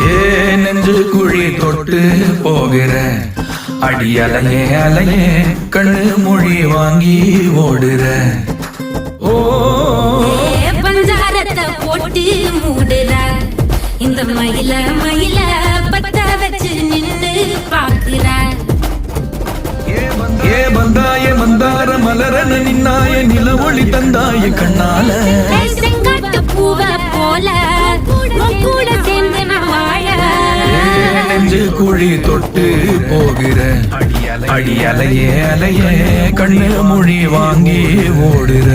ஏ நெஞ்சு குழி தொட்டு போகிற அடி அலையே அலையே கண்ணு மொழி வாங்கி ஓடுற. ஓ பஞ்சாரத்தை போட்டு மூடுற இந்த மயில மயில பத்த வச்சு நின்று பாக்குற. ஏ வந்தாய மந்தார மலரன நின்னாய நில ஒளி தந்தாய கண்ணால. செங்காட்டு பூவ போல கூட சேர்ந்து நான் வாழ. நெஞ்சு குழி தொட்டு போகிற அடி அலையே அலையே கண்ணு மொழி வாங்கி ஓடுற.